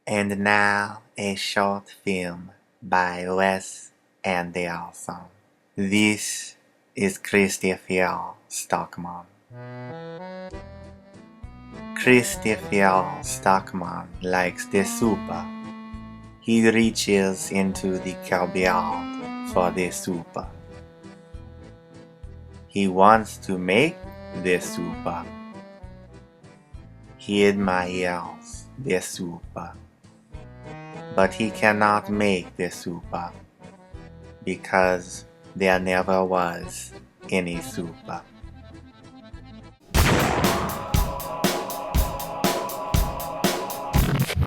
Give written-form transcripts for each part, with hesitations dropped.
And now a short film by Wes Anderson. This is Christopher Stuckmann. Christopher Stuckmann likes the soup. He reaches into the cupboard for the soup. He wants to make the soup. He admires the soup, but he cannot make the soup because there never was any soup.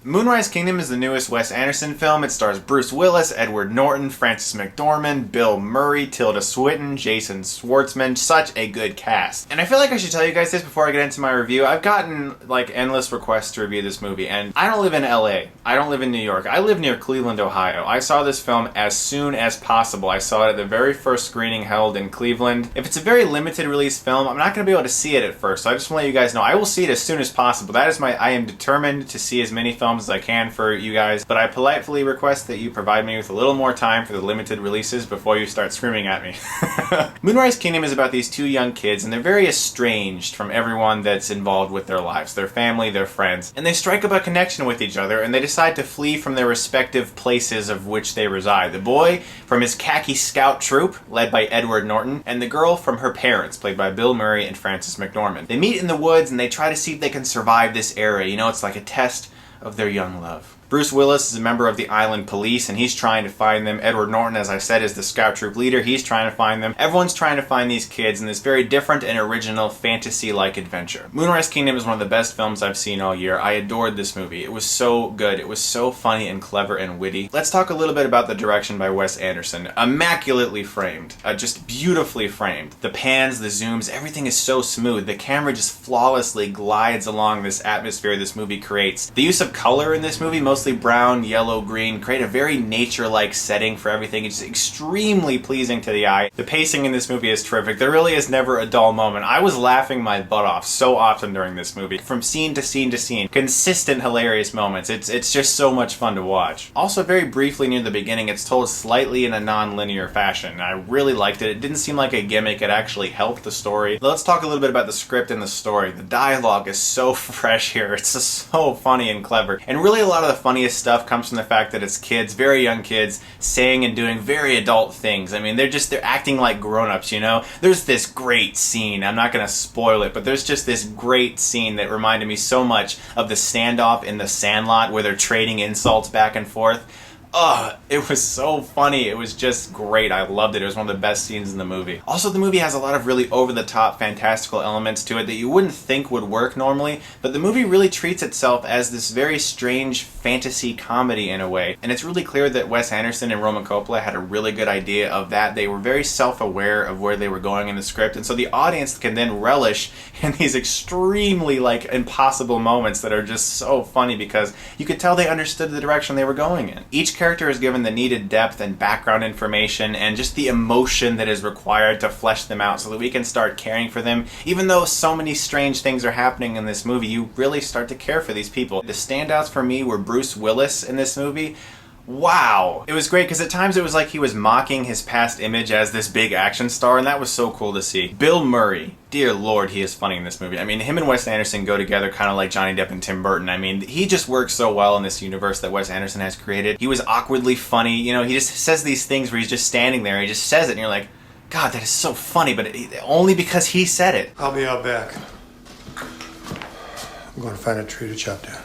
Moonrise Kingdom is the newest Wes Anderson film. It stars Bruce Willis, Edward Norton, Frances McDormand, Bill Murray, Tilda Swinton, Jason Schwartzman. Such a good cast. And I feel like I should tell you guys this before I get into my review. I've gotten like endless requests to review this movie, and I don't live in LA. I don't live in New York. I live near Cleveland, Ohio. I saw this film as soon as possible. I saw it at the very first screening held in Cleveland. If it's a very limited release film, I'm not going to be able to see it at first, so I just want to let you guys know I will see it as soon as possible. That is I am determined to see as many films as I can for you guys, but I politely request that you provide me with a little more time for the limited releases before you start screaming at me. Moonrise Kingdom is about these two young kids, and they're very estranged from everyone that's involved with their lives, their family, their friends, and they strike up a connection with each other, and they decide to flee from their respective places of which they reside. The boy from his khaki scout troop, led by Edward Norton, and the girl from her parents, played by Bill Murray and Frances McDormand. They meet in the woods, and they try to see if they can survive this era. You know, it's like a test of their young love. Bruce Willis is a member of the island police, and he's trying to find them. Edward Norton, as I said, is the scout troop leader. He's trying to find them. Everyone's trying to find these kids in this very different and original fantasy-like adventure. Moonrise Kingdom is one of the best films I've seen all year. I adored this movie. It was so good. It was so funny and clever and witty. Let's talk a little bit about the direction by Wes Anderson. Immaculately framed. Just beautifully framed. The pans, the zooms, everything is so smooth. The camera just flawlessly glides along this atmosphere this movie creates. The use of color in this movie, mostly brown, yellow, green, create a very nature-like setting for everything. It's extremely pleasing to the eye. The pacing in this movie is terrific. There really is never a dull moment. I was laughing my butt off so often during this movie. From scene to scene to scene. Consistent hilarious moments. It's just so much fun to watch. Also, very briefly near the beginning, it's told slightly in a non-linear fashion. I really liked it. It didn't seem like a gimmick. It actually helped the story. Let's talk a little bit about the script and the story. The dialogue is so fresh here. It's just so funny and clever. And really a lot of the funniest stuff comes from the fact that it's kids, very young kids, saying and doing very adult things. I mean, they're acting like grown-ups, you know? There's this great scene, I'm not gonna spoil it, but there's just this great scene that reminded me so much of the standoff in The Sandlot where they're trading insults back and forth. Oh, it was so funny. It was just great. I loved it. It was one of the best scenes in the movie. Also, the movie has a lot of really over-the-top, fantastical elements to it that you wouldn't think would work normally, but the movie really treats itself as this very strange fantasy comedy in a way. And it's really clear that Wes Anderson and Roman Coppola had a really good idea of that. They were very self-aware of where they were going in the script, and so the audience can then relish in these extremely, impossible moments that are just so funny because you could tell they understood the direction they were going in. Each character is given the needed depth and background information and just the emotion that is required to flesh them out so that we can start caring for them. Even though so many strange things are happening in this movie, you really start to care for these people. The standouts for me were Bruce Willis in this movie. Wow! It was great because at times it was like he was mocking his past image as this big action star, and that was so cool to see. Bill Murray. Dear Lord, he is funny in this movie. I mean, him and Wes Anderson go together kind of like Johnny Depp and Tim Burton. I mean, he just works so well in this universe that Wes Anderson has created. He was awkwardly funny. You know, he just says these things where he's just standing there, he just says it, and you're like, God, that is so funny, but only because he said it. I'll be out back. I'm going to find a tree to chop down.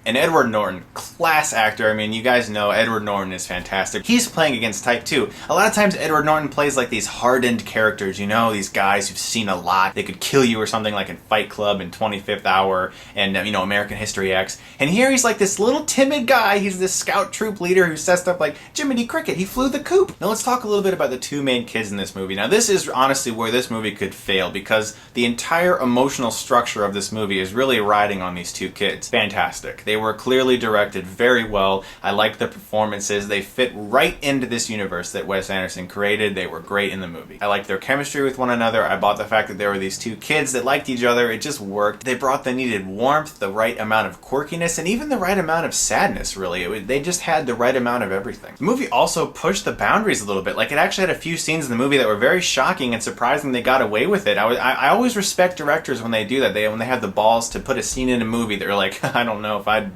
And Edward Norton, class actor. I mean, you guys know Edward Norton is fantastic. He's playing against type too. A lot of times Edward Norton plays like these hardened characters, you know, these guys who've seen a lot. They could kill you or something, like in Fight Club and 25th Hour and, American History X. And here he's like this little timid guy. He's this scout troop leader who says stuff like, Jiminy Cricket, he flew the coop. Now let's talk a little bit about the two main kids in this movie. Now this is honestly where this movie could fail because the entire emotional structure of this movie is really riding on these two kids. Fantastic. They were clearly directed very well. I liked the performances. They fit right into this universe that Wes Anderson created. They were great in the movie. I liked their chemistry with one another. I bought the fact that there were these two kids that liked each other. It just worked. They brought the needed warmth, the right amount of quirkiness, and even the right amount of sadness, really. They just had the right amount of everything. The movie also pushed the boundaries a little bit. Like, it actually had a few scenes in the movie that were very shocking and surprising they got away with it. I always respect directors when they do that. When they have the balls to put a scene in a movie that are like, I don't know about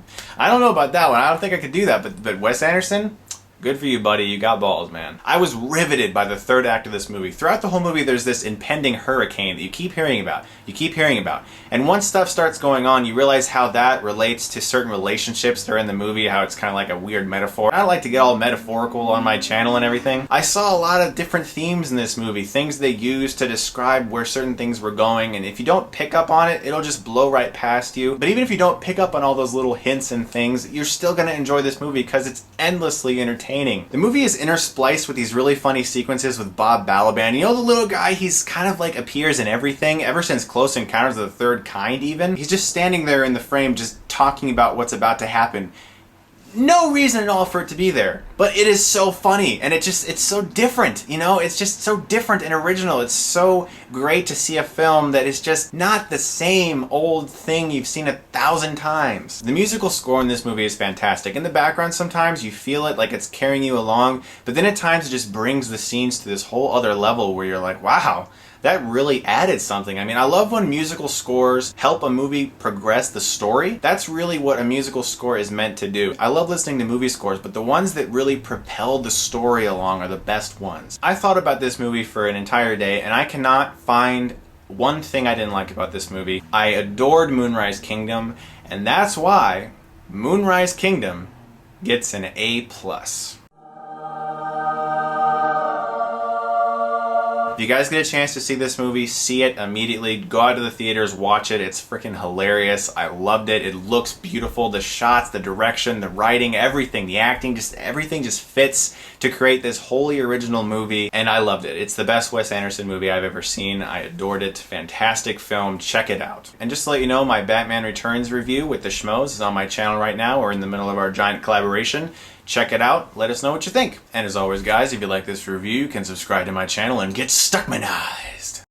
that one. I don't think I could do that. But Wes Anderson, good for you, buddy. You got balls, man. I was riveted by the third act of this movie. Throughout the whole movie, there's this impending hurricane that you keep hearing about. And once stuff starts going on, you realize how that relates to certain relationships that are in the movie, how it's kind of like a weird metaphor. I don't like to get all metaphorical on my channel and everything. I saw a lot of different themes in this movie, things they used to describe where certain things were going, and if you don't pick up on it, it'll just blow right past you. But even if you don't pick up on all those little hints and things, you're still going to enjoy this movie because it's endlessly entertaining. The movie is interspliced with these really funny sequences with Bob Balaban. You know, the little guy, he's kind of like appears in everything, ever since Close Encounters of the Third Kind even. He's just standing there in the frame just talking about what's about to happen. No reason at all for it to be there, but it is so funny, and it's so different, you know? It's just so different and original. It's so great to see a film that is just not the same old thing you've seen 1,000 times. The musical score in this movie is fantastic. In the background sometimes you feel it like it's carrying you along, but then at times it just brings the scenes to this whole other level where you're like, wow, that really added something. I mean, I love when musical scores help a movie progress the story. That's really what a musical score is meant to do. I love listening to movie scores, but the ones that really propel the story along are the best ones. I thought about this movie for an entire day, and I cannot find one thing I didn't like about this movie. I adored Moonrise Kingdom, and that's why Moonrise Kingdom gets an A+. If you guys get a chance to see this movie, see it immediately. Go out to the theaters, watch it. It's freaking hilarious. I loved it. It looks beautiful. The shots, the direction, the writing, everything, the acting, everything just fits to create this wholly original movie, and I loved it. It's the best Wes Anderson movie I've ever seen. I adored it. Fantastic film. Check it out. And just to let you know, my Batman Returns review with the Schmoes is on my channel right now. We're in the middle of our giant collaboration. Check it out. Let us know what you think. And as always, guys, if you like this review, you can subscribe to my channel and get Stuckmanized.